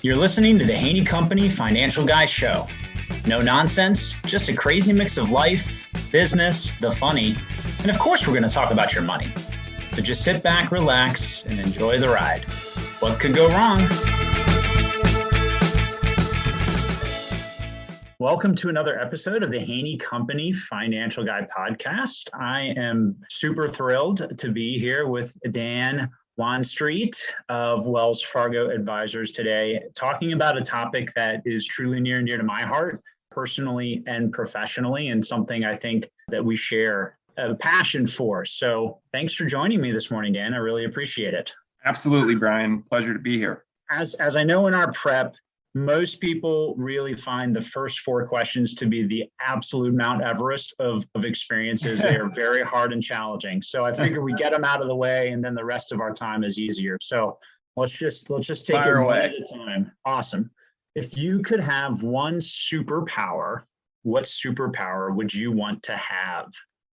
You're listening to the Haney Company Financial Guy Show. No nonsense, just a crazy mix of life, business, the funny, and of course we're going to talk about your money. So just sit back, relax, and enjoy the ride. What could go wrong? Welcome to another episode of the Haney Company Financial Guy podcast. I am super thrilled to be here with Dan Wanstreet of Wells Fargo Advisors today, talking about a topic that is truly near and dear to my heart, personally and professionally, and something I think that we share a passion for. So thanks for joining me this morning, Dan. I really appreciate it. Absolutely, Brian. Pleasure to be here. As I know in our prep, most people really find the first four questions to be the absolute Mount Everest of experiences. They are very hard and challenging. So I figure we get them out of the way, and then the rest of our time is easier. So let's just take Fire it one away. at a time. Awesome. If you could have one superpower, what superpower would you want to have?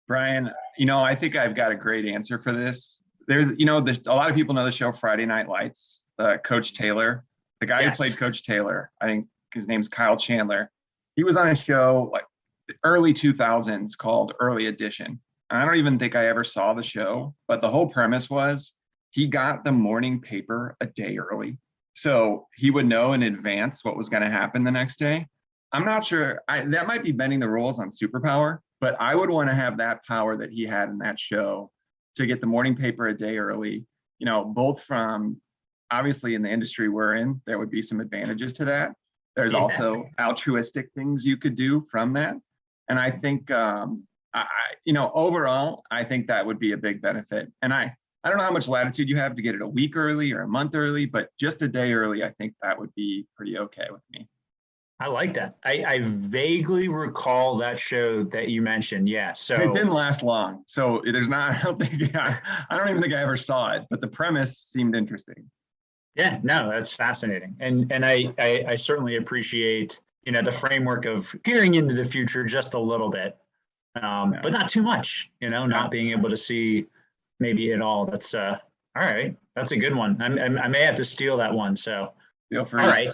Brian, I think I've got a great answer for this. There's a lot of people know the show Friday Night Lights, Coach Taylor. The guy who played Coach Taylor, I think his name's Kyle Chandler. He was on a show like the early 2000s called Early Edition. And I don't even think I ever saw the show, but the whole premise was he got the morning paper a day early. So he would know in advance what was going to happen the next day. I'm not sure, that might be bending the rules on superpower, but I would want to have that power that he had in that show to get the morning paper a day early, both from, obviously in the industry we're in, there would be some advantages to that. There's also altruistic things you could do from that. And I think, overall, I think that would be a big benefit. And I don't know how much latitude you have to get it a week early or a month early, but just a day early, I think that would be pretty okay with me. I like that. I vaguely recall that show that you mentioned. Yeah. So it didn't last long. So there's not, I don't even think I ever saw it, but the premise seemed interesting. Yeah, no, that's fascinating. And I certainly appreciate, the framework of peering into the future just a little bit, but not too much, not being able to see maybe it all. That's all right. That's a good one. I may have to steal that one. So, feel free. All right.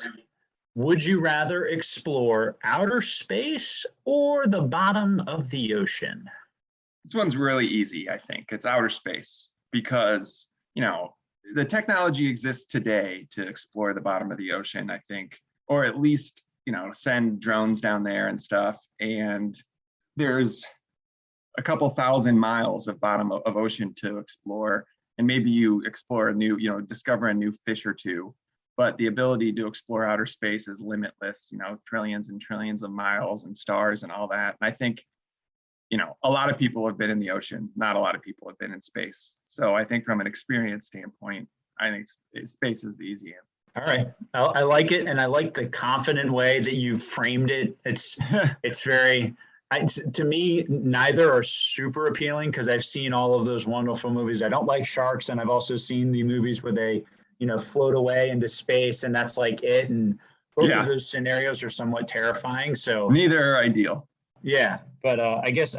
Would you rather explore outer space or the bottom of the ocean? This one's really easy, I think. It's outer space because, the technology exists today to explore the bottom of the ocean, I think, or at least, send drones down there and stuff. And there's a couple thousand miles of bottom of ocean to explore. And maybe you explore a new, discover a new fish or two. But the ability to explore outer space is limitless, trillions and trillions of miles and stars and all that. And I think, a lot of people have been in the ocean. Not a lot of people have been in space. So I think from an experience standpoint, I think space is the easy answer. All right. I like it. And I like the confident way that you framed it. It's very, to me, neither are super appealing because I've seen all of those wonderful movies. I don't like sharks. And I've also seen the movies where they, float away into space and that's like it. And both of those scenarios are somewhat terrifying. So neither are ideal. Yeah, but I guess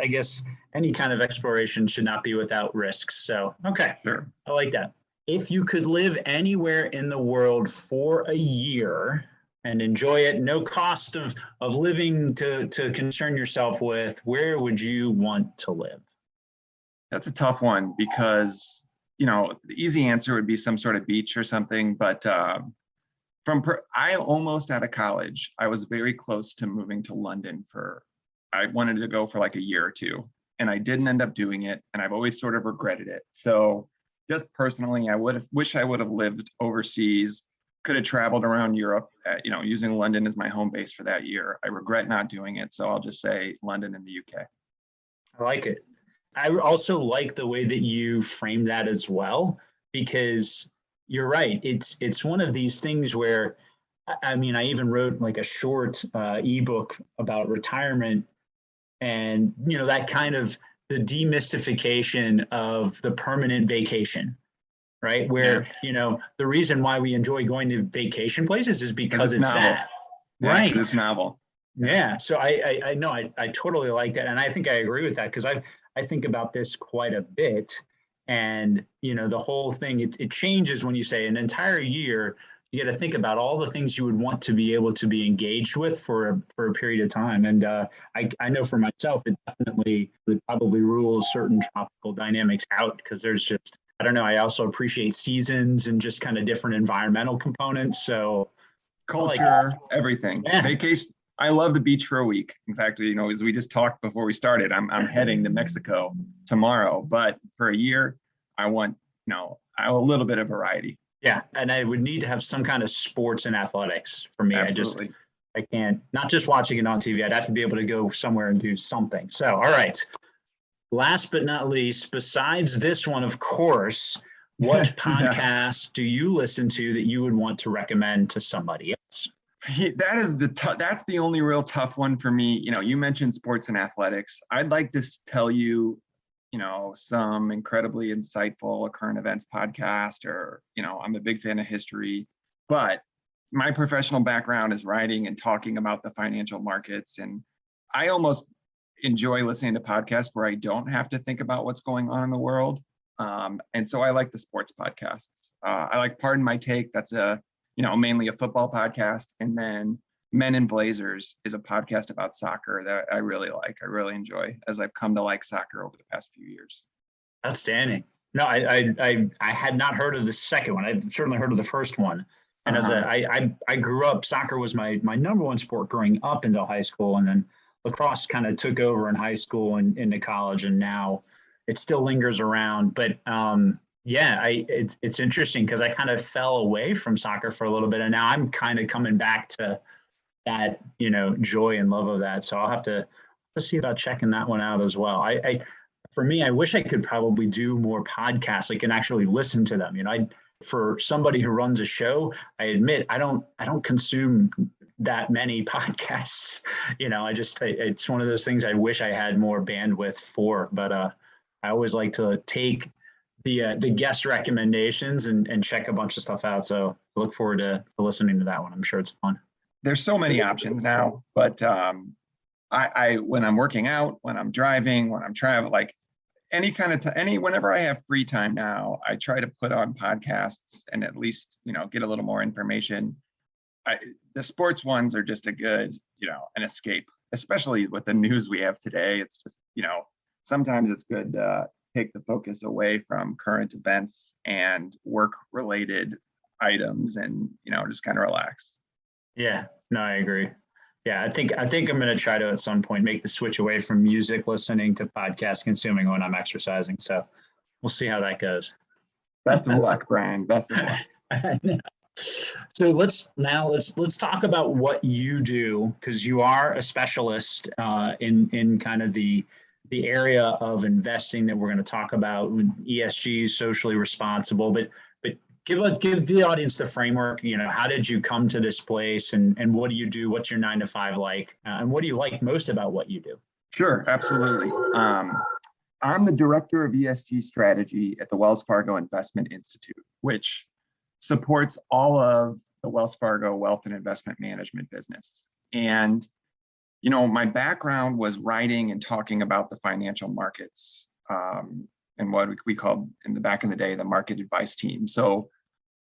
any kind of exploration should not be without risks. So, okay, sure. I like that. If you could live anywhere in the world for a year and enjoy it, no cost of living to concern yourself with, where would you want to live? That's a tough one because, the easy answer would be some sort of beach or something. But I almost out of college, I was very close to moving to London I wanted to go for like a year or two, and I didn't end up doing it. And I've always sort of regretted it. So just personally, I wish I would have lived overseas, could have traveled around Europe, using London as my home base for that year. I regret not doing it. So I'll just say London in the UK. I like it. I also like the way that you frame that as well, because you're right. It's one of these things where, I even wrote like a short ebook about retirement. And, that kind of the demystification of the permanent vacation, right? Where, the reason why we enjoy going to vacation places is because it's that. Right. It's novel. Yeah. So I know I totally like that. And I think I agree with that because I think about this quite a bit. And, the whole thing, it changes when you say an entire year you got to think about all the things you would want to be able to be engaged with for a period of time. And I know for myself, it probably rules certain tropical dynamics out, because there's just, I don't know. I also appreciate seasons and just kind of different environmental components. So culture, everything. Yeah. Vacation. I love the beach for a week. In fact, as we just talked before we started, I'm heading to Mexico tomorrow, but for a year, I want, a little bit of variety. Yeah. And I would need to have some kind of sports and athletics for me. Absolutely. I can't, not just watching it on TV. I'd have to be able to go somewhere and do something. So, all right. Last but not least, besides this one, of course, what podcast do you listen to that you would want to recommend to somebody else? That's the only real tough one for me. You mentioned sports and athletics. I'd like to tell you, some incredibly insightful current events podcast, or, I'm a big fan of history, but my professional background is writing and talking about the financial markets. And I almost enjoy listening to podcasts where I don't have to think about what's going on in the world. And so I like the sports podcasts. I like Pardon My Take. That's mainly a football podcast. And then Men in Blazers is a podcast about soccer that I really like. I really enjoy, as I've come to like soccer over the past few years. Outstanding. No, I had not heard of the second one. I've certainly heard of the first one. And I grew up, soccer was my number one sport growing up until high school. And then lacrosse kind of took over in high school and into college. And now it still lingers around. But it's interesting, because I kind of fell away from soccer for a little bit. And now I'm kind of coming back to that, joy and love of that. So I'll have to see about checking that one out as well. For me, I wish I could probably do more podcasts, like, and actually listen to them. For somebody who runs a show, I admit I don't consume that many podcasts. It's one of those things I wish I had more bandwidth for, but I always like to take the guest recommendations and check a bunch of stuff out. So I look forward to listening to that one. I'm sure it's fun. There's so many options now, but I when I'm working out, when I'm driving, when I'm traveling, like whenever I have free time now, I try to put on podcasts and at least, get a little more information. The sports ones are just a good, an escape, especially with the news we have today. It's just, sometimes it's good to take the focus away from current events and work related items and, just kind of relax. Yeah, no, I agree. Yeah, I think I'm going to try to at some point make the switch away from music listening to podcast consuming when I'm exercising. So we'll see how that goes. Best of luck, Brian. Best of luck. So let's talk about what you do, because you are a specialist in kind of the area of investing that we're going to talk about, ESG, socially responsible, but give the audience the framework. How did you come to this place, and what do you do? What's your 9 to 5 like? And what do you like most about what you do? Sure, absolutely. I'm the director of ESG strategy at the Wells Fargo Investment Institute, which supports all of the Wells Fargo wealth and investment management business. And, my background was writing and talking about the financial markets, and what we called back in the day, the market advice team. So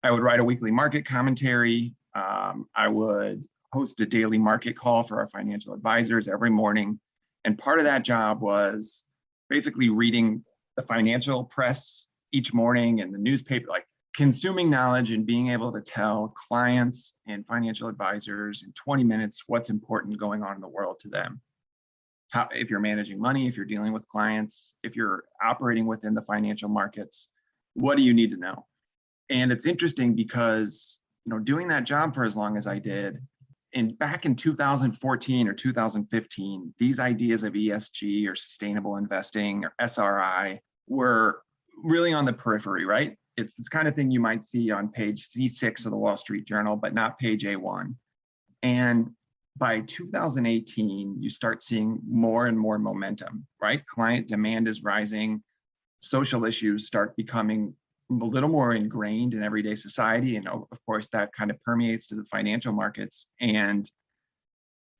I would write a weekly market commentary. I would host a daily market call for our financial advisors every morning. And part of that job was basically reading the financial press each morning and the newspaper, like consuming knowledge and being able to tell clients and financial advisors in 20 minutes what's important going on in the world to them. If you're managing money, if you're dealing with clients, if you're operating within the financial markets, what do you need to know? And it's interesting because, doing that job for as long as I did, and back in 2014 or 2015, these ideas of ESG or sustainable investing or SRI were really on the periphery, right? It's this kind of thing you might see on page C6 of the Wall Street Journal, but not page A1. And by 2018, you start seeing more and more momentum, right? Client demand is rising. Social issues start becoming a little more ingrained in everyday society. And of course, that kind of permeates to the financial markets. And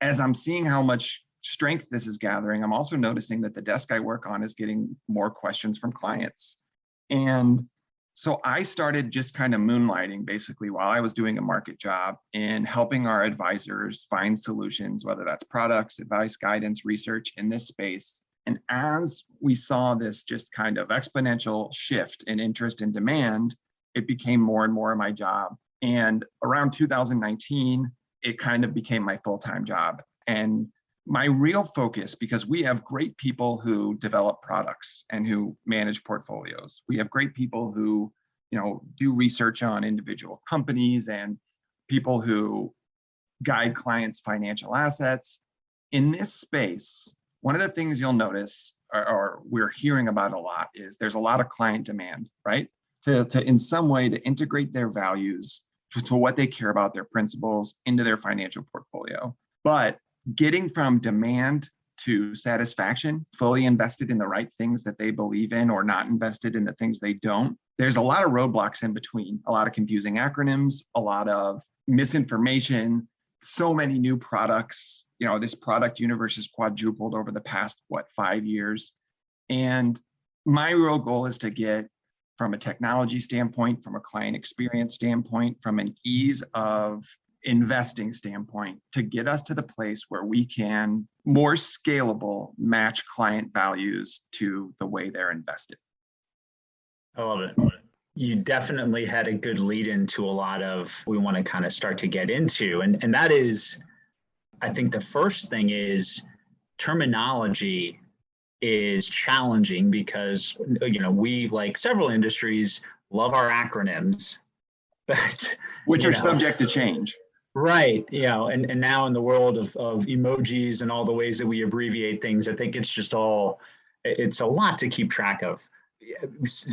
as I'm seeing how much strength this is gathering, I'm also noticing that the desk I work on is getting more questions from clients. And So I started just kind of moonlighting basically while I was doing a market job in helping our advisors find solutions, whether that's products, advice, guidance, research in this space. And as we saw this just kind of exponential shift in interest and demand, it became more and more of my job. And around 2019, it kind of became my full-time job. And my real focus, because we have great people who develop products and who manage portfolios. We have great people who, do research on individual companies and people who guide clients' financial assets. In this space, one of the things you'll notice, or we're hearing about a lot, is there's a lot of client demand, right? To in some way to integrate their values to what they care about, their principles, into their financial portfolio. But getting from demand to satisfaction, fully invested in the right things that they believe in or not invested in the things they don't, there's a lot of roadblocks in between, a lot of confusing acronyms, a lot of misinformation, so many new products. This product universe has quadrupled over the past, 5 years. And my real goal is to get, from a technology standpoint, from a client experience standpoint, from an ease of investing standpoint, to get us to the place where we can more scalable match client values to the way they're invested. I love it. You definitely had a good lead into a lot of we want to kind of start to get into. And that is, I think the first thing is terminology is challenging because, we, like several industries, love our acronyms, but which are subject to change. Right. And now in the world of emojis and all the ways that we abbreviate things, I think it's a lot to keep track of.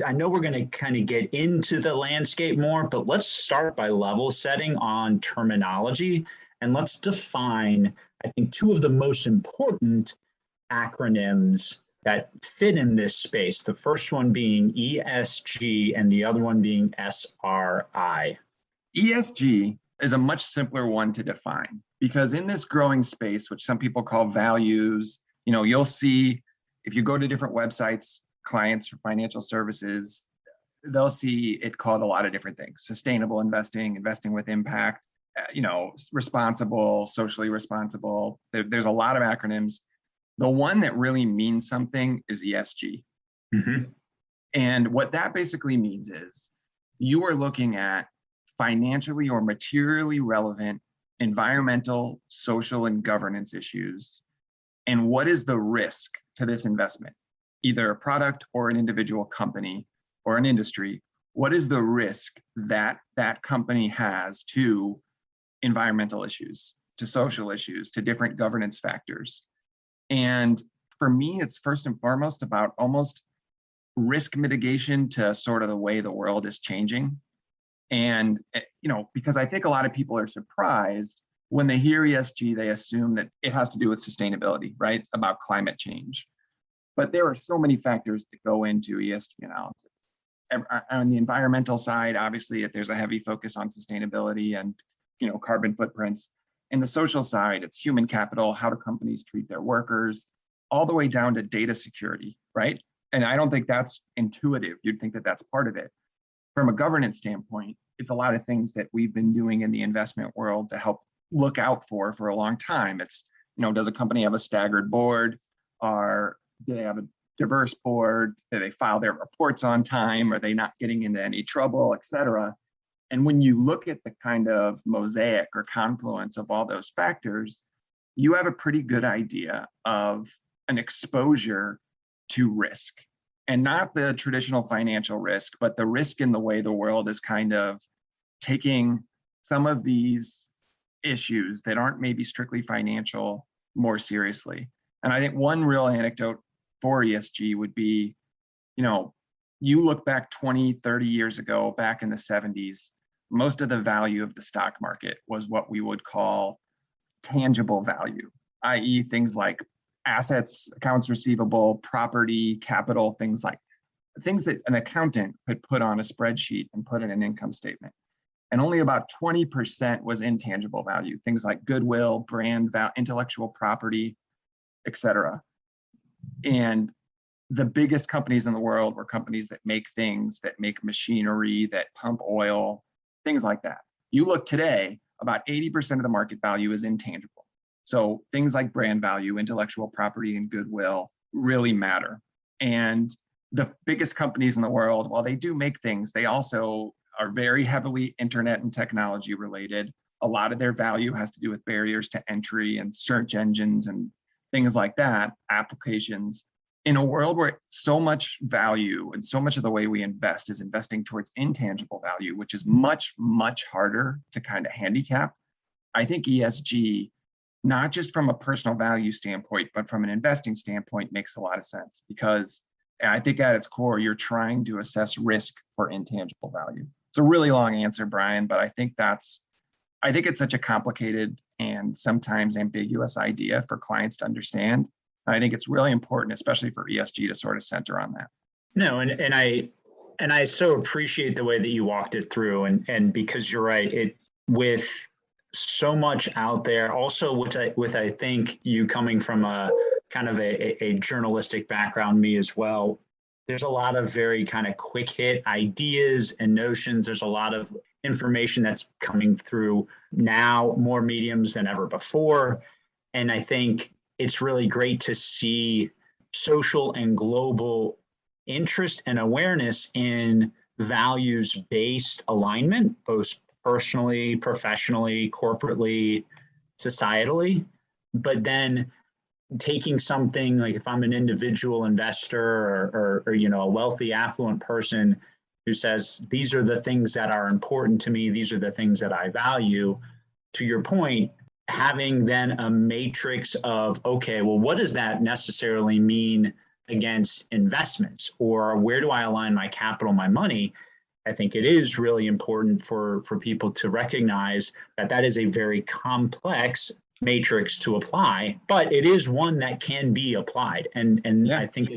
I know we're going to kind of get into the landscape more, but let's start by level setting on terminology. And let's define, I think, two of the most important acronyms that fit in this space. The first one being ESG and the other one being SRI. ESG is a much simpler one to define because in this growing space, which some people call values, you'll see if you go to different websites, clients for financial services, they'll see it called a lot of different things: sustainable investing, investing with impact, responsible, socially responsible. There's a lot of acronyms. The one that really means something is ESG. Mm-hmm. And what that basically means is you are looking at financially or materially relevant environmental, social, and governance issues. And what is the risk to this investment? Either a product or an individual company or an industry. What is the risk that that company has to environmental issues, to social issues, to different governance factors? And for me, it's first and foremost about almost risk mitigation to sort of the way the world is changing. And, because I think a lot of people are surprised when they hear ESG, they assume that it has to do with sustainability, right? About climate change. But there are so many factors that go into ESG analysis. On the environmental side, obviously, there's a heavy focus on sustainability and, carbon footprints. In the social side, it's human capital, how do companies treat their workers, all the way down to data security, right? And I don't think that's intuitive. You'd think that that's part of it. From a governance standpoint, it's a lot of things that we've been doing in the investment world to help look out for a long time. It's, does a company have a staggered board? Do they have a diverse board? Do they file their reports on time? Are they not getting into any trouble, et cetera? And when you look at the kind of mosaic or confluence of all those factors, you have a pretty good idea of an exposure to risk. And not the traditional financial risk, but the risk in the way the world is kind of taking some of these issues that aren't maybe strictly financial more seriously. And I think one real anecdote for ESG would be, you look back 20, 30 years ago, back in the 70s, most of the value of the stock market was what we would call tangible value, i.e. things like assets, accounts receivable, property, capital, things that an accountant could put on a spreadsheet and put in an income statement. And only about 20% was intangible value, things like goodwill, brand value, intellectual property, et cetera. And the biggest companies in the world were companies that make things, that make machinery, that pump oil, things like that. You look today, about 80% of the market value is intangible. So things like brand value, intellectual property, and goodwill really matter. And the biggest companies in the world, while they do make things, they also are very heavily internet and technology related. A lot of their value has to do with barriers to entry and search engines and things like that, applications. In a world where so much value and so much of the way we invest is investing towards intangible value, which is much, much harder to kind of handicap, I think ESG, not just from a personal value standpoint, but from an investing standpoint, makes a lot of sense, because I think at its core, you're trying to assess risk for intangible value. It's a really long answer, Brian, but I think it's such a complicated and sometimes ambiguous idea for clients to understand. I think it's really important, especially for ESG, to sort of center on that. No, and I so appreciate the way that you walked it through, and because you're right, it with so much out there, also with I think you coming from a kind of a journalistic background, me as well, there's a lot of very kind of quick hit ideas and notions. There's a lot of information that's coming through now, more mediums than ever before. And I think it's really great to see social and global interest and awareness in values-based alignment, both personally, professionally, corporately, societally. But then taking something like, if I'm an individual investor or a wealthy, affluent person who says, these are the things that are important to me, these are the things that I value, to your point, having then a matrix of, okay, well, what does that necessarily mean against investments, or where do I align my capital, my money? I think it is really important for people to recognize that is a very complex matrix to apply, but it is one that can be applied. And yeah. I think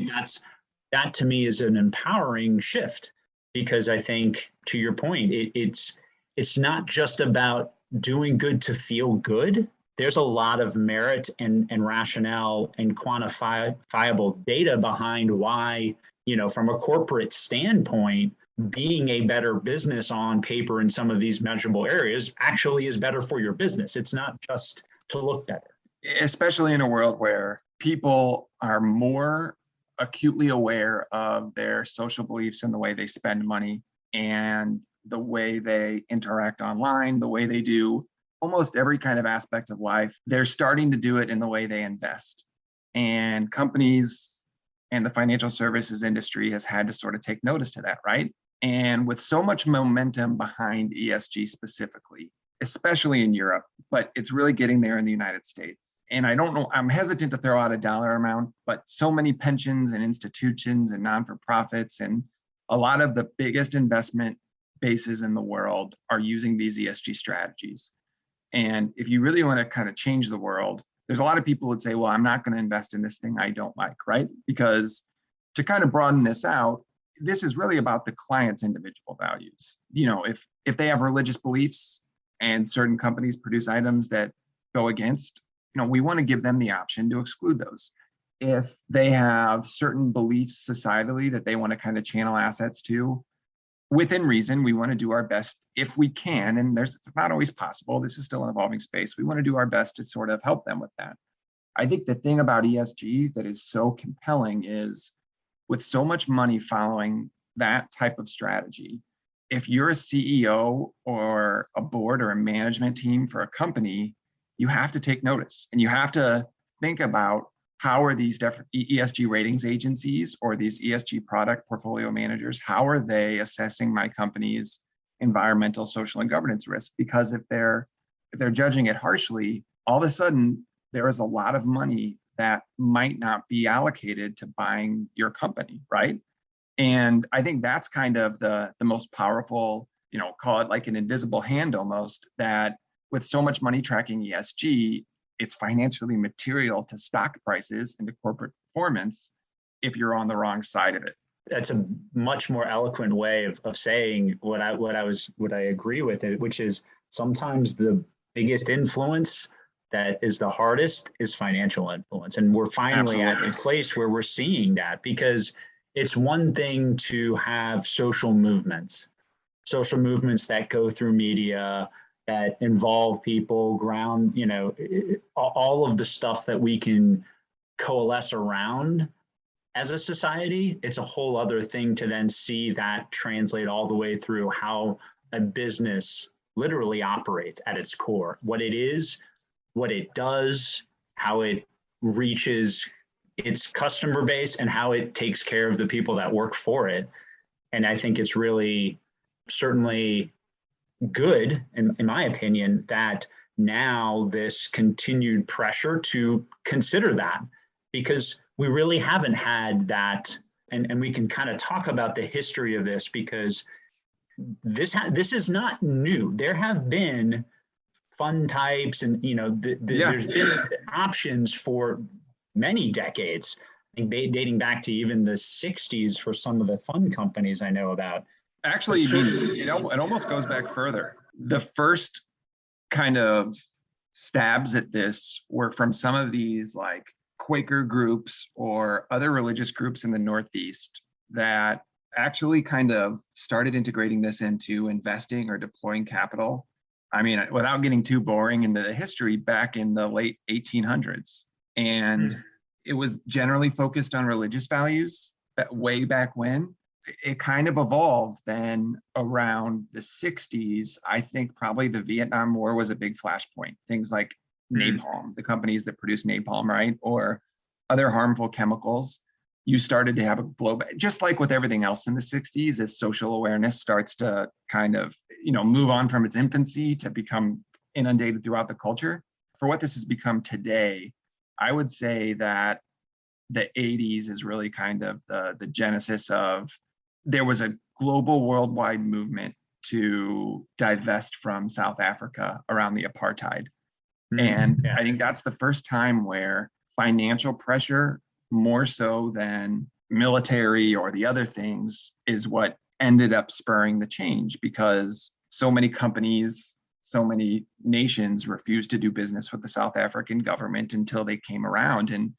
that to me is an empowering shift, because I think, to your point, it's not just about doing good to feel good. There's a lot of merit and rationale and quantifiable data behind why, from a corporate standpoint, being a better business on paper in some of these measurable areas actually is better for your business. It's not just to look better. Especially in a world where people are more acutely aware of their social beliefs and the way they spend money and the way they interact online, the way they do almost every kind of aspect of life. They're starting to do it in the way they invest. And companies and the financial services industry has had to sort of take notice to that, right? And with so much momentum behind ESG specifically, especially in Europe, but it's really getting there in the United States. And I don't know, I'm hesitant to throw out a dollar amount, but so many pensions and institutions and non-for-profits and a lot of the biggest investment bases in the world are using these ESG strategies. And if you really want to kind of change the world, there's a lot of people would say, well, I'm not going to invest in this thing I don't like, right? Because to kind of broaden this out, this is really about the client's individual values. If they have religious beliefs and certain companies produce items that go against, we want to give them the option to exclude those. If they have certain beliefs societally that they want to kind of channel assets to, within reason, we want to do our best if we can, and it's not always possible. This is still an evolving space. We want to do our best to sort of help them with that. I think the thing about ESG that is so compelling is, with so much money following that type of strategy, if you're a CEO or a board or a management team for a company, you have to take notice, and you have to think about, how are these different ESG ratings agencies or these ESG product portfolio managers, how are they assessing my company's environmental, social, and governance risk? Because if they're judging it harshly, all of a sudden there is a lot of money that might not be allocated to buying your company, right? And I think that's kind of the most powerful, call it like an invisible hand almost, that with so much money tracking ESG, it's financially material to stock prices and to corporate performance if you're on the wrong side of it. That's a much more eloquent way of saying what I agree with it, which is sometimes the biggest influence that is the hardest is financial influence. And we're finally at a place where we're seeing that, because it's one thing to have social movements that go through media, that involve people, ground, all of the stuff that we can coalesce around as a society. It's a whole other thing to then see that translate all the way through how a business literally operates at its core, what it is, what it does, how it reaches its customer base, and how it takes care of the people that work for it. And I think it's really certainly good, in my opinion, that now this continued pressure to consider that, because we really haven't had that. And we can kind of talk about the history of this, because this is not new. There have been fund types, and there's been options for many decades, I think dating back to even the 60s for some of the fund companies I know about. Actually, it almost goes back further. The first kind of stabs at this were from some of these like Quaker groups or other religious groups in the Northeast that actually kind of started integrating this into investing or deploying capital. I mean, without getting too boring into the history, back in the late 1800s. And it was generally focused on religious values way back when. It kind of evolved then around the 60s. I think probably the Vietnam War was a big flashpoint. Things like napalm, the companies that produce napalm, right? Or other harmful chemicals. You started to have a blowback, just like with everything else in the 60s, as social awareness starts to kind of, move on from its infancy to become inundated throughout the culture. For what this has become today, I would say that the 80s is really kind of the genesis of, there was a global worldwide movement to divest from South Africa around the apartheid. And I think that's the first time where financial pressure, more so than military or the other things, is what ended up spurring the change, because so many companies, so many nations refused to do business with the South African government until they came around. And,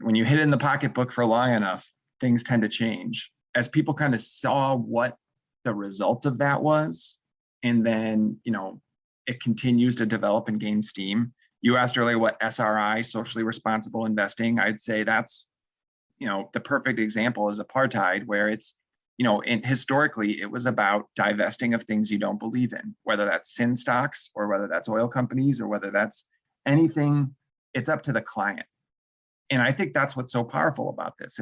when you hit it in the pocketbook for long enough, things tend to change. As people kind of saw what the result of that was, and then, it continues to develop and gain steam. You asked earlier what SRI, socially responsible investing, I'd say that's, the perfect example is apartheid, where it's, and historically it was about divesting of things you don't believe in, whether that's sin stocks or whether that's oil companies or whether that's anything. It's up to the client. And I think that's what's so powerful about this.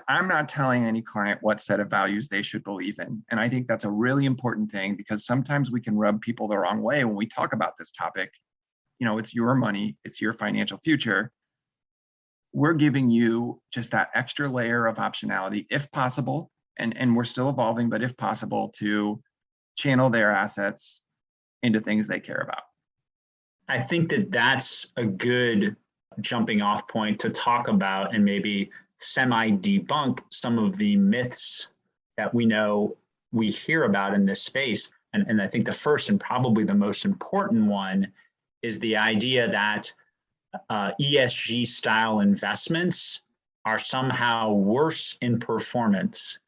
I'm not telling any client what set of values they should believe in. And I think that's a really important thing, because sometimes we can rub people the wrong way when we talk about this topic. It's your money, it's your financial future. We're giving you just that extra layer of optionality, if possible, and we're still evolving, but if possible, to channel their assets into things they care about. I think that that's a good jumping off point to talk about and maybe semi-debunk some of the myths that we hear about in this space. And I think the first and probably the most important one is the idea that ESG style investments are somehow worse in performance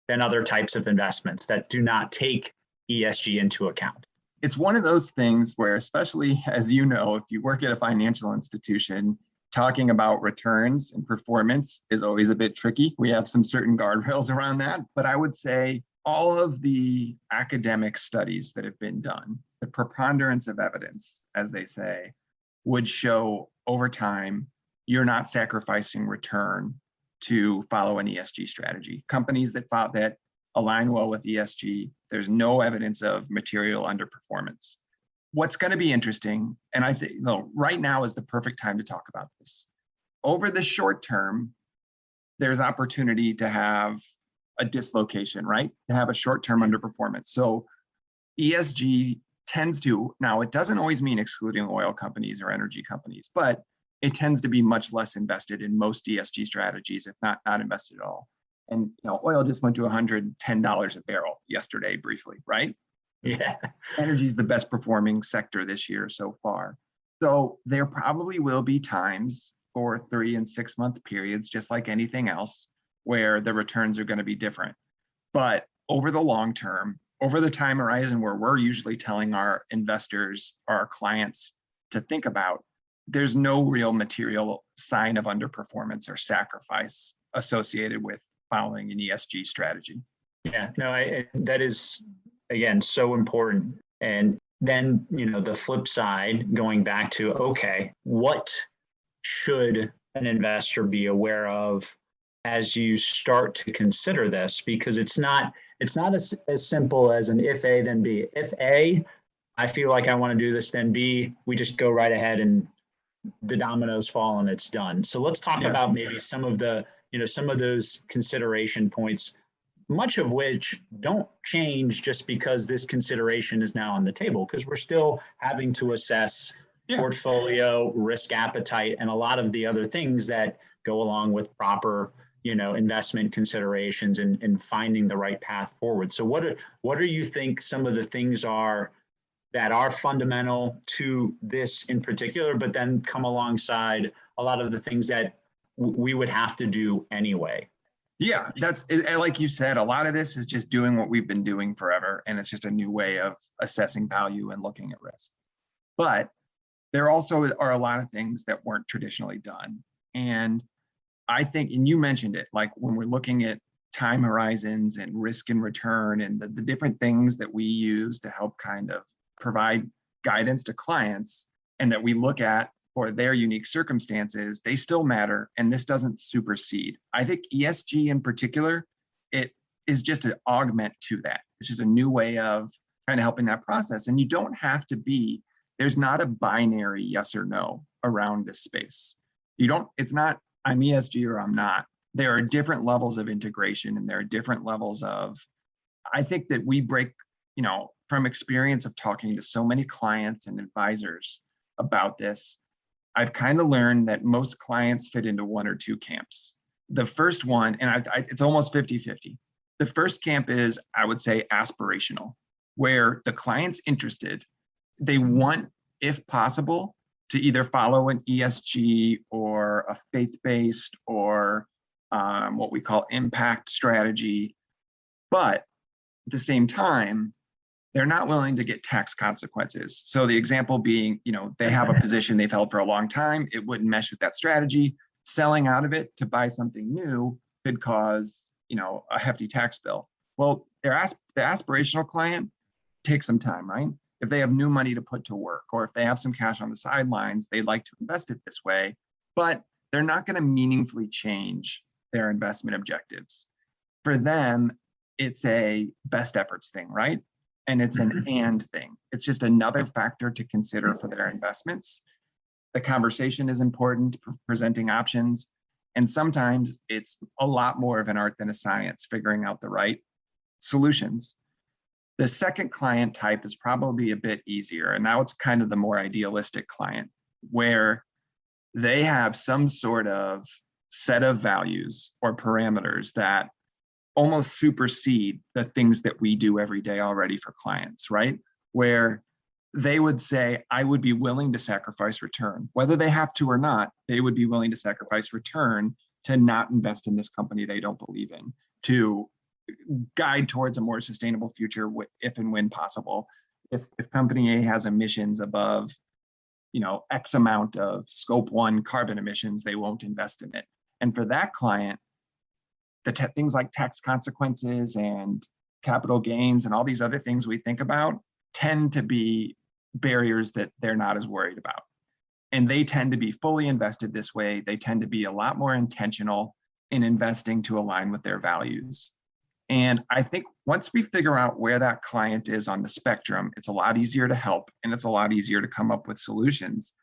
than other types of investments that do not take ESG into account. It's one of those things where, especially as you know, if you work at a financial institution, talking about returns and performance is always a bit tricky. We have some certain guardrails around that, but I would say all of the academic studies that have been done, the preponderance of evidence, as they say, would show over time, you're not sacrificing return to follow an ESG strategy. Companies that align well with ESG, there's no evidence of material underperformance. What's going to be interesting, and I think right now is the perfect time to talk about this. Over the short term, there's opportunity to have a dislocation, right? To have a short-term underperformance. So ESG tends to, now it doesn't always mean excluding oil companies or energy companies, but it tends to be much less invested in most ESG strategies, if not invested at all. And oil just went to $110 a barrel yesterday briefly, right? Yeah. Energy is the best performing sector this year so far. So there probably will be times for 3 and 6 month periods, just like anything else, where the returns are going to be different. But over the long term, over the time horizon where we're usually telling our investors, our clients to think about, there's no real material sign of underperformance or sacrifice associated with following an ESG strategy. Yeah, no, that is, again, so important. And then, the flip side, going back to, okay, what should an investor be aware of as you start to consider this? Because it's not as simple as an if A, then B. If A, I feel like I want to do this, then B, we just go right ahead and the dominoes fall and it's done. So let's talk about maybe some of the, some of those consideration points, much of which don't change just because this consideration is now on the table, because we're still having to assess portfolio, risk appetite, and a lot of the other things that go along with proper, investment considerations and finding the right path forward. So what do you think some of the things are that are fundamental to this in particular, but then come alongside a lot of the things that we would have to do anyway? Yeah, that's like you said, a lot of this is just doing what we've been doing forever. And it's just a new way of assessing value and looking at risk. But there also are a lot of things that weren't traditionally done. And I think, and you mentioned it, like when we're looking at time horizons and risk and return and the different things that we use to help kind of provide guidance to clients and that we look at for their unique circumstances, they still matter. And this doesn't supersede. I think ESG in particular, it is just an augment to that. It's just a new way of kind of helping that process. And you don't have to be, there's not a binary yes or no around this space. It's not I'm ESG or I'm not. There are different levels of integration and there are different levels of, I think that we break, from experience of talking to so many clients and advisors about this, I've kind of learned that most clients fit into one or two camps. The first one, and it's almost 50-50. The first camp is, I would say, aspirational, where the client's interested. They want, if possible, to either follow an ESG or a faith-based or what we call impact strategy. But at the same time, they're not willing to get tax consequences. So the example being, they have a position they've held for a long time. It wouldn't mesh with that strategy. Selling out of it to buy something new could cause, a hefty tax bill. Well, the aspirational client takes some time, right? If they have new money to put to work, or if they have some cash on the sidelines, they'd like to invest it this way, but they're not going to meaningfully change their investment objectives. For them, it's a best efforts thing, right? And it's an and thing. It's just another factor to consider for their investments. The conversation is important, presenting options. And sometimes it's a lot more of an art than a science, figuring out the right solutions. The second client type is probably a bit easier. And now it's kind of the more idealistic client, where they have some sort of set of values or parameters that almost supersede the things that we do every day already for clients, right? Where they would say, I would be willing to sacrifice return. Whether they have to or not, they would be willing to sacrifice return to not invest in this company they don't believe in, to guide towards a more sustainable future if and when possible. If company A has emissions above, X amount of scope 1 carbon emissions, they won't invest in it. And for that client, things like tax consequences and capital gains and all these other things we think about tend to be barriers that they're not as worried about. And they tend to be fully invested this way. They tend to be a lot more intentional in investing to align with their values. And I think once we figure out where that client is on the spectrum, it's a lot easier to help and it's a lot easier to come up with solutions.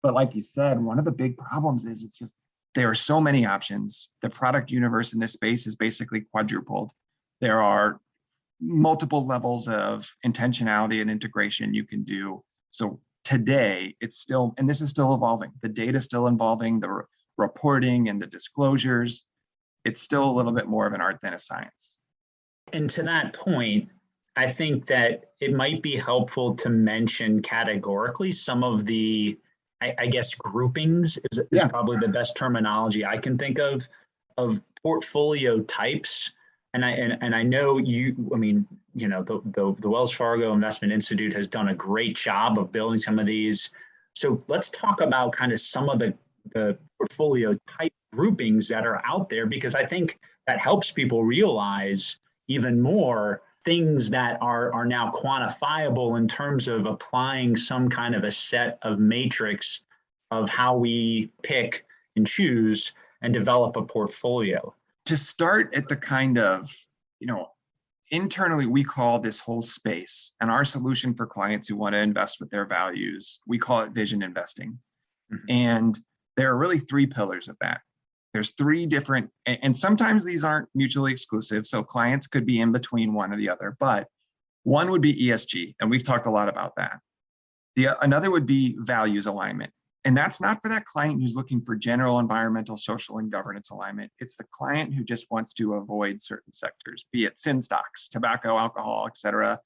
But like you said, one of the big problems is it's just there are so many options. The product universe in this space is basically quadrupled. There are multiple levels of intentionality and integration you can do. So today, it's still, and this is still evolving. The data is still evolving, the reporting and the disclosures. It's still a little bit more of an art than a science. And to that point, I think that it might be helpful to mention categorically some of the I guess groupings is probably the best terminology I can think of portfolio types. And I know I mean, you know, the Wells Fargo Investment Institute has done a great job of building some of these. So let's talk about kind of some of the portfolio type groupings that are out there, because I think that helps people realize even more things that are now quantifiable in terms of applying some kind of a set of matrix of how we pick and choose and develop a portfolio. To start at the kind of, you know, internally, we call this whole space, and our solution for clients who want to invest with their values, we call it vision investing. Mm-hmm. And there are really three pillars of that. There's three different, and sometimes these aren't mutually exclusive, so clients could be in between one or the other, but one would be ESG, and we've talked a lot about that. Another would be values alignment. And that's not for that client who's looking for general environmental, social, and governance alignment. It's the client who just wants to avoid certain sectors, be it sin stocks, tobacco, alcohol, et cetera,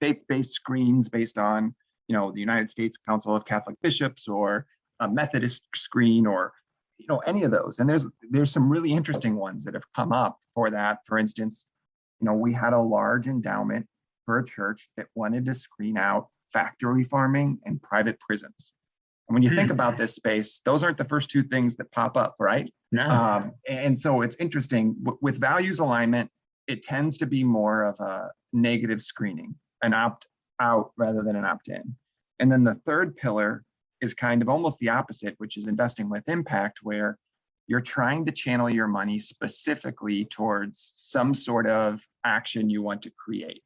faith-based screens based on, you know, the United States Council of Catholic Bishops, or a Methodist screen, or, you know, any of those. And there's some really interesting ones that have come up for that. For instance, you know, we had a large endowment for a church that wanted to screen out factory farming and private prisons. And when you think about this space, those aren't the first two things that pop up, right? No. And so it's interesting. With values alignment, it tends to be more of a negative screening, an opt-out rather than an opt-in. And then the third pillar is kind of almost the opposite, which is investing with impact, where you're trying to channel your money specifically towards some sort of action you want to create.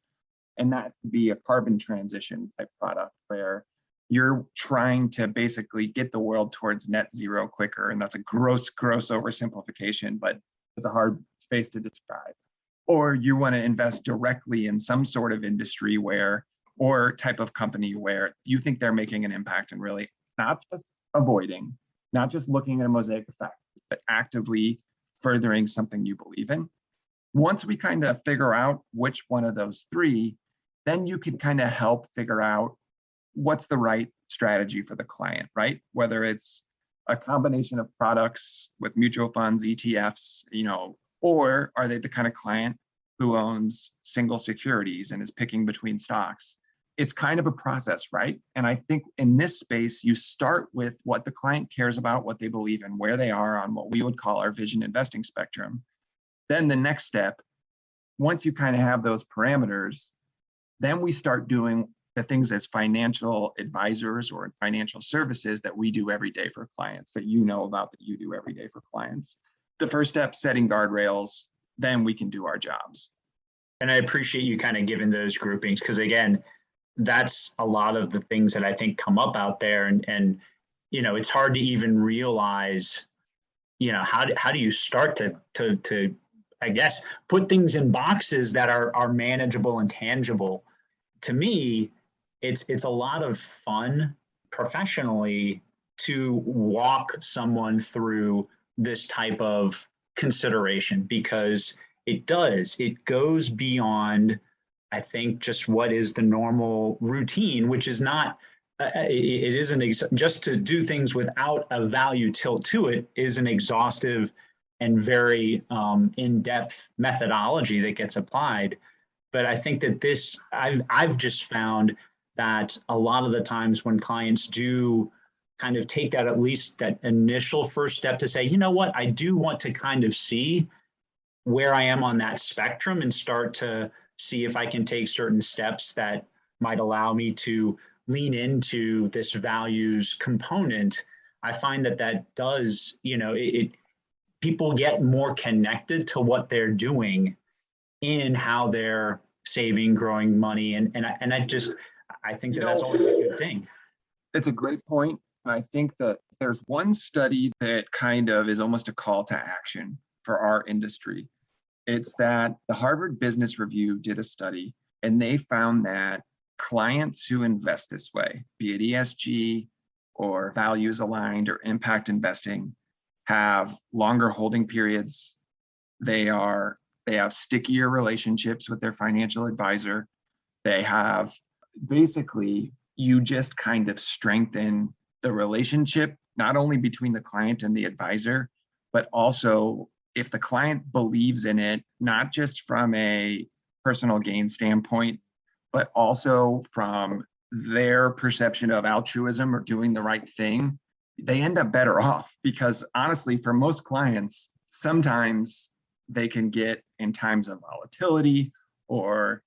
And that could be a carbon transition type product, where you're trying to basically get the world towards net zero quicker. And that's a gross oversimplification, but it's a hard space to describe. Or you want to invest directly in some sort of industry or type of company where you think they're making an impact, and really not just avoiding, not just looking at a mosaic effect, but actively furthering something you believe in. Once we kind of figure out which one of those three, then you can kind of help figure out what's the right strategy for the client, right? Whether it's a combination of products with mutual funds, ETFs, you know, or are they the kind of client who owns single securities and is picking between stocks? It's kind of a process, right? And I think in this space, you start with what the client cares about, what they believe in, where they are on what we would call our vision investing spectrum. Then the next step, once you kind of have those parameters, then we start doing the things as financial advisors or financial services that we do every day for clients, that you know about, that you do every day for clients. The first step, setting guardrails, then we can do our jobs. And I appreciate you kind of giving those groupings, because again, that's a lot of the things that I think come up out there. And you know, it's hard to even realize, you know, how do you start to I guess, put things in boxes that are manageable and tangible. To me, it's a lot of fun professionally to walk someone through this type of consideration, because it goes beyond, I think, just what is the normal routine, which is not, it isn't just to do things without a value tilt to it is an exhaustive and very in-depth methodology that gets applied. But I think that I've just found that a lot of the times when clients do kind of take that, at least that initial first step to say, you know what, I do want to kind of see where I am on that spectrum and start to see if I can take certain steps that might allow me to lean into this values component. I find that does, you know, people get more connected to what they're doing in how they're saving, growing money. And I think that's always a good thing. It's a great point. And I think that there's one study that kind of is almost a call to action for our industry. It's that the Harvard Business Review did a study, and they found that clients who invest this way, be it ESG or values aligned or impact investing, have longer holding periods. They have stickier relationships with their financial advisor. They have basically, you just kind of strengthen the relationship, not only between the client and the advisor, but also if the client believes in it, not just from a personal gain standpoint, but also from their perception of altruism or doing the right thing, they end up better off. Because honestly, for most clients, sometimes they can get in times of volatility, or,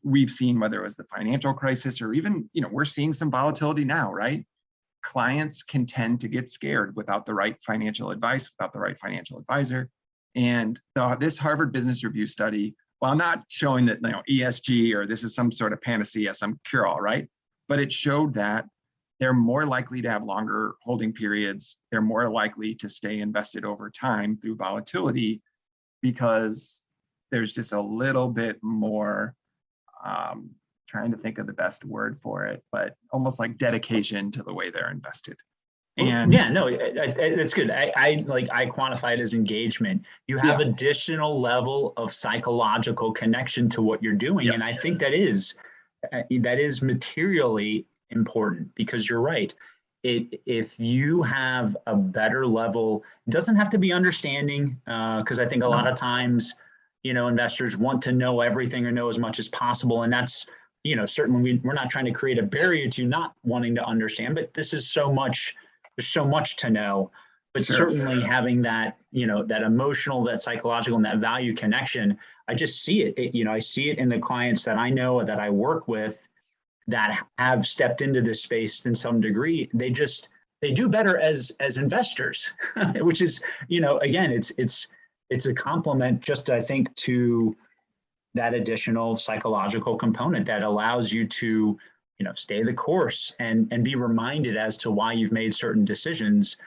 we've seen whether it was the financial crisis or even, we're seeing some volatility now, right? Clients can tend to get scared without the right financial advice, without the right financial advisor. And this Harvard Business Review study, while not showing that ESG or this is some sort of panacea, some cure-all, right? But it showed that they're more likely to have longer holding periods. They're more likely to stay invested over time through volatility, because there's just a little bit more, trying to think of the best word for it, but almost like dedication to the way they're invested. And yeah, no, that's good. I quantify it as engagement. You have additional level of psychological connection to what you're doing. Yes. And I think that is materially important, because you're right. If you have a better level, it doesn't have to be understanding, because I think a lot of times, investors want to know everything or know as much as possible. And that's, certainly we're not trying to create a barrier to not wanting to understand, but there's so much to know. But certainly having that, that emotional, that psychological, and that value connection, I just see it. I see it in the clients that I know, that I work with, that have stepped into this space in some degree. They do better as investors, which is, again, it's a compliment, just I think, to that additional psychological component that allows you to, stay the course and be reminded as to why you've made certain decisions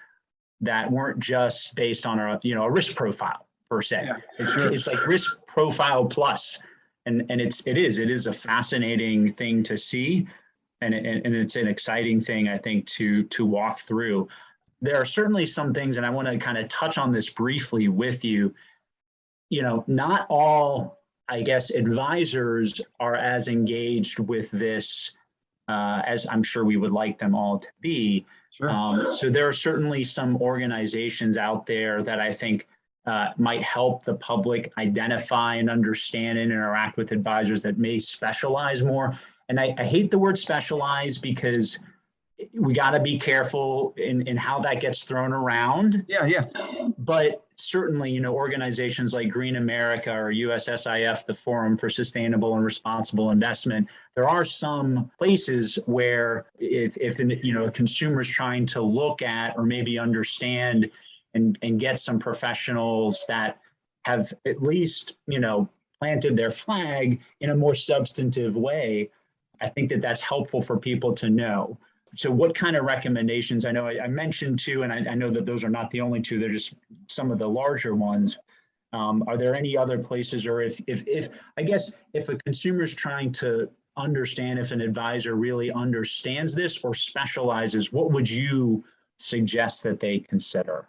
that weren't just based on a risk profile per se. Yeah, it's like risk profile plus, and it is a fascinating thing to see, and it's an exciting thing, I think, to walk through. There are certainly some things, and I want to kind of touch on this briefly with you. Not all, I guess, advisors are as engaged with this as I'm sure we would like them all to be. So there are certainly some organizations out there that I think might help the public identify and understand and interact with advisors that may specialize more. And I hate the word specialize, because we got to be careful in how that gets thrown around. Yeah. But certainly, organizations like Green America or USSIF, the Forum for Sustainable and Responsible Investment, there are some places where if a consumer's trying to look at or maybe understand and get some professionals that have at least, planted their flag in a more substantive way, I think that that's helpful for people to know. So what kind of recommendations? I know I mentioned two, and I know that those are not the only two. They're just some of the larger ones. Are there any other places, or if I guess if a consumer is trying to understand if an advisor really understands this or specializes, what would you suggest that they consider?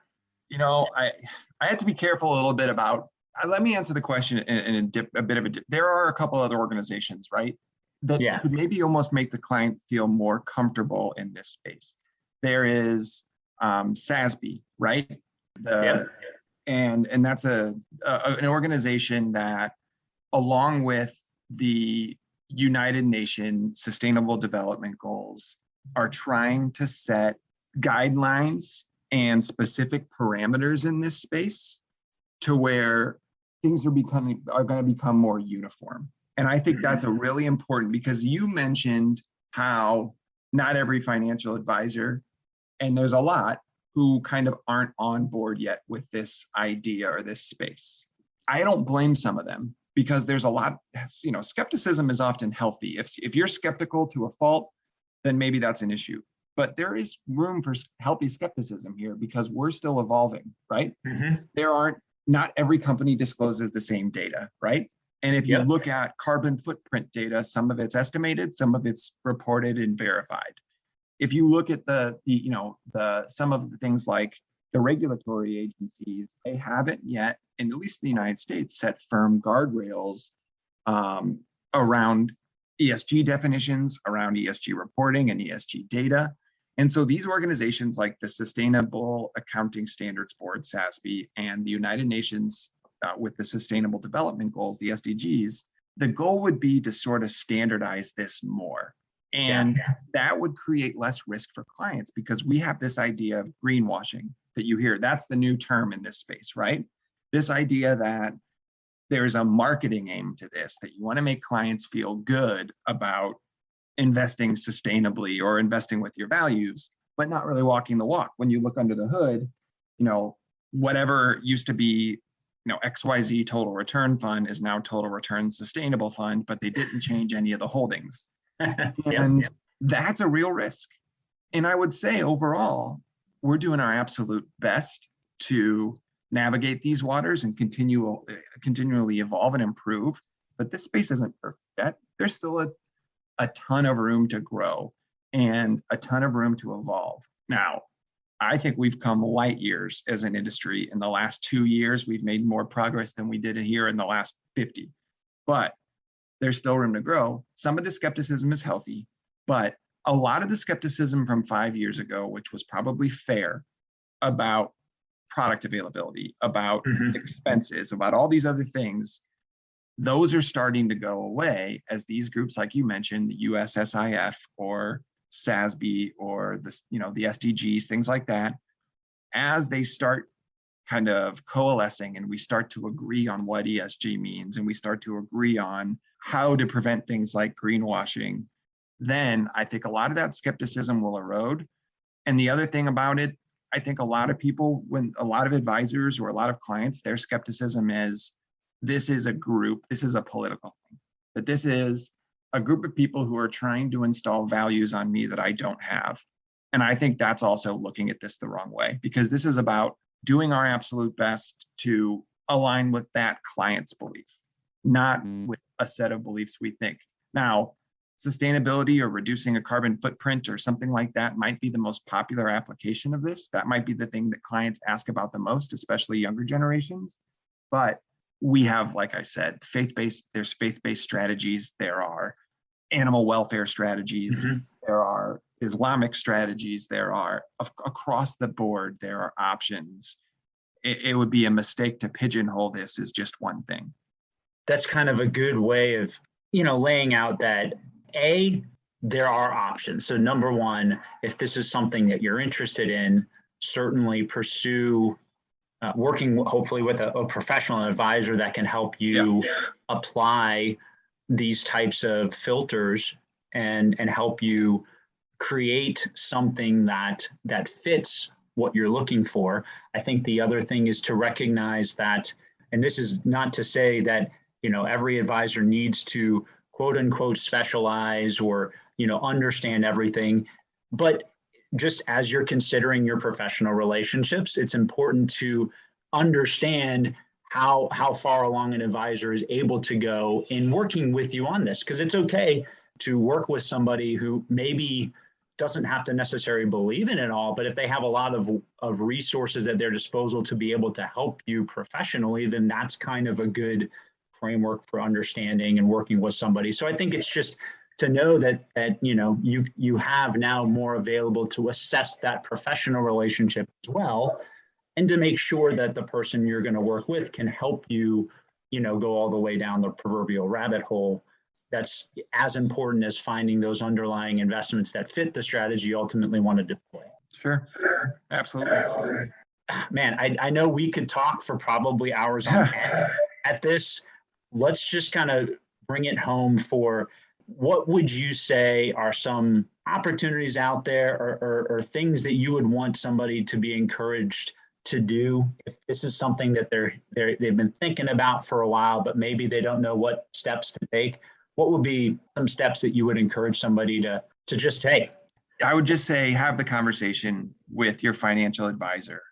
I have to be careful a little bit about. Let me answer the question in a bit of a. There are a couple other organizations, right, that could maybe almost make the client feel more comfortable in this space. There is SASB, right? And that's an organization that, along with the United Nations Sustainable Development Goals, are trying to set guidelines and specific parameters in this space to where things are going to become more uniform. And I think that's a really important, because you mentioned how not every financial advisor, and there's a lot, who kind of aren't on board yet with this idea or this space. I don't blame some of them, because there's a lot, skepticism is often healthy. If you're skeptical to a fault, then maybe that's an issue. But there is room for healthy skepticism here, because we're still evolving, right? Not every company discloses the same data, right? And if you look at carbon footprint data, some of it's estimated, some of it's reported and verified. If you look at some of the things like the regulatory agencies, they haven't yet, in at least the United States, set firm guardrails around ESG definitions, around ESG reporting and ESG data. And so these organizations like the Sustainable Accounting Standards Board, SASB, and the United Nations with the Sustainable Development Goals, the SDGs, the goal would be to sort of standardize this more. And that would create less risk for clients, because we have this idea of greenwashing that you hear. That's the new term in this space, right? This idea that there's a marketing aim to this, that you want to make clients feel good about investing sustainably or investing with your values, but not really walking the walk. When you look under the hood, whatever used to be, XYZ total return fund is now total return sustainable fund, but they didn't change any of the holdings. And that's a real risk. And I would say overall, we're doing our absolute best to navigate these waters and continually evolve and improve. But this space isn't perfect yet. There's still a ton of room to grow and a ton of room to evolve. Now, I think we've come light years as an industry. In the last 2 years, we've made more progress than we did here in the last 50. But there's still room to grow. Some of the skepticism is healthy, but a lot of the skepticism from 5 years ago, which was probably fair, about product availability, about expenses, about all these other things, those are starting to go away as these groups, like you mentioned, the USSIF or SASB or the SDGs, things like that, as they start kind of coalescing and we start to agree on what ESG means and we start to agree on how to prevent things like greenwashing, then I think a lot of that skepticism will erode. And the other thing about it, I think a lot of people, when a lot of advisors or a lot of clients, their skepticism is, this is a group, this is a political thing, that this is a group of people who are trying to install values on me that I don't have. And I think that's also looking at this the wrong way, because this is about doing our absolute best to align with that client's belief, not with a set of beliefs we think. Now, sustainability or reducing a carbon footprint or something like that might be the most popular application of this. That might be the thing that clients ask about the most, especially younger generations. But we have, like I said, there's faith-based strategies, there are animal welfare strategies, there are Islamic strategies, there are across the board, there are options. It would be a mistake to pigeonhole this as just one thing. That's kind of a good way of, laying out that there are options. So number one, if this is something that you're interested in, certainly pursue working hopefully with a professional advisor that can help you apply these types of filters and help you create something that fits what you're looking for. I think the other thing is to recognize that, and this is not to say that, every advisor needs to quote unquote specialize or, understand everything, but just as you're considering your professional relationships, it's important to understand how far along an advisor is able to go in working with you on this. Because it's okay to work with somebody who maybe doesn't have to necessarily believe in it all, but if they have a lot of resources at their disposal to be able to help you professionally, then that's kind of a good framework for understanding and working with somebody. So I think it's just to know that you have now more available to assess that professional relationship as well, and to make sure that the person you're going to work with can help you, go all the way down the proverbial rabbit hole. That's as important as finding those underlying investments that fit the strategy you ultimately want to deploy. Sure, absolutely. Man, I know we could talk for probably hours on end at this. Let's just kind of bring it home for what would you say are some opportunities out there or things that you would want somebody to be encouraged to do if this is something that they've been thinking about for a while, but maybe they don't know what steps to take? What would be some steps that you would encourage somebody to just take? I would just say, have the conversation with your financial advisor.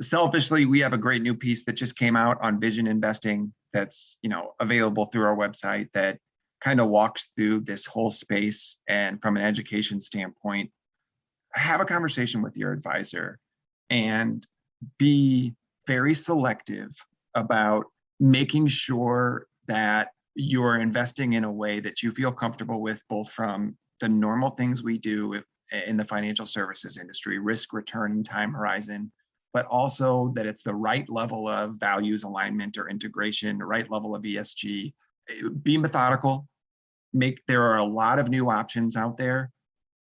Selfishly, we have a great new piece that just came out on vision investing that's available through our website that kind of walks through this whole space. And from an education standpoint, have a conversation with your advisor and be very selective about making sure that you're investing in a way that you feel comfortable with, both from the normal things we do in the financial services industry, risk, return, and time horizon, but also that it's the right level of values alignment or integration, the right level of ESG. Be methodical. There are a lot of new options out there.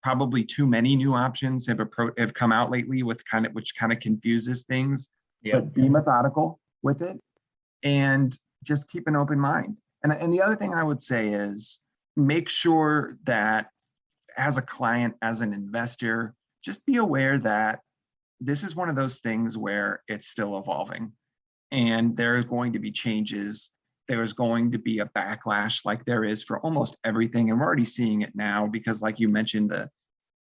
Probably too many new options have come out lately which kind of confuses things. Yep. But be methodical with it and just keep an open mind. And the other thing I would say is make sure that as a client, as an investor, just be aware that this is one of those things where it's still evolving and there's going to be changes. There's going to be a backlash like there is for almost everything. And we're already seeing it now because like you mentioned,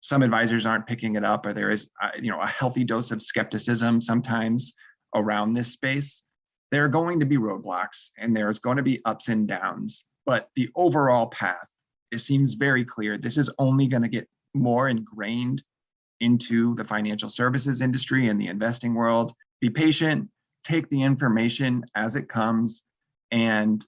some advisors aren't picking it up, or there is a healthy dose of skepticism sometimes around this space. There are going to be roadblocks and there's going to be ups and downs, but the overall path, it seems very clear. This is only going to get more ingrained into the financial services industry and the investing world. Be patient, take the information as it comes. And,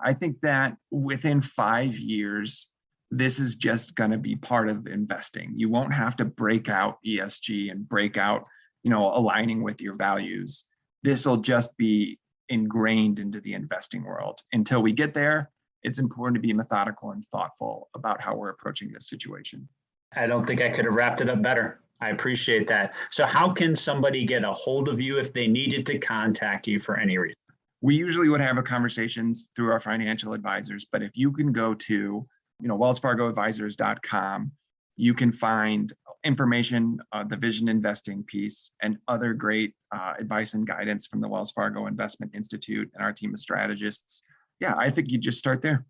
I think that within 5 years, this is just going to be part of investing. You won't have to break out ESG and break out, aligning with your values. This will just be ingrained into the investing world. Until we get there, it's important to be methodical and thoughtful about how we're approaching this situation. I don't think I could have wrapped it up better. I appreciate that. So how can somebody get a hold of you if they needed to contact you for any reason? We usually would have conversations through our financial advisors, but if you can go to, wellsfargoadvisors.com, you can find information, the vision investing piece, and other great advice and guidance from the Wells Fargo Investment Institute and our team of strategists. Yeah, I think you just start there.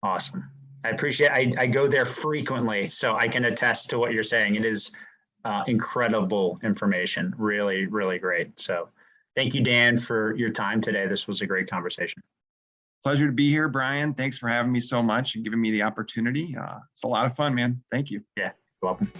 Awesome. I appreciate it. I go there frequently, so I can attest to what you're saying. It is incredible information. Really, really great. So thank you, Dan, for your time today. This was a great conversation. Pleasure to be here, Brian. Thanks for having me so much and giving me the opportunity. It's a lot of fun, man. Thank you. Yeah, you're welcome.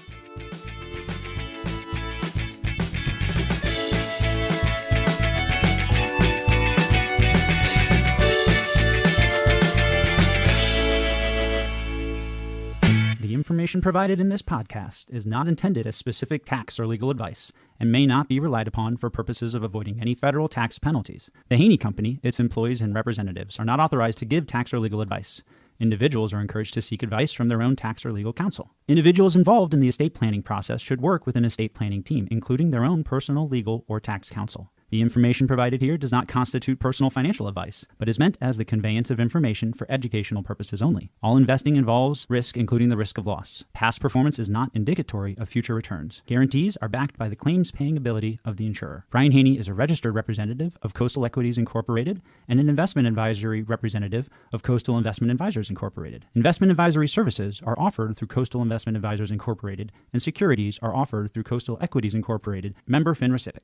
The information provided in this podcast is not intended as specific tax or legal advice and may not be relied upon for purposes of avoiding any federal tax penalties. The Haney Company, its employees, and representatives are not authorized to give tax or legal advice. Individuals are encouraged to seek advice from their own tax or legal counsel. Individuals involved in the estate planning process should work with an estate planning team, including their own personal, legal, or tax counsel. The information provided here does not constitute personal financial advice, but is meant as the conveyance of information for educational purposes only. All investing involves risk, including the risk of loss. Past performance is not indicatory of future returns. Guarantees are backed by the claims-paying ability of the insurer. Brian Haney is a registered representative of Coastal Equities Incorporated and an investment advisory representative of Coastal Investment Advisors Incorporated. Investment advisory services are offered through Coastal Investment Advisors Incorporated, and securities are offered through Coastal Equities Incorporated, member FINRA SIPC.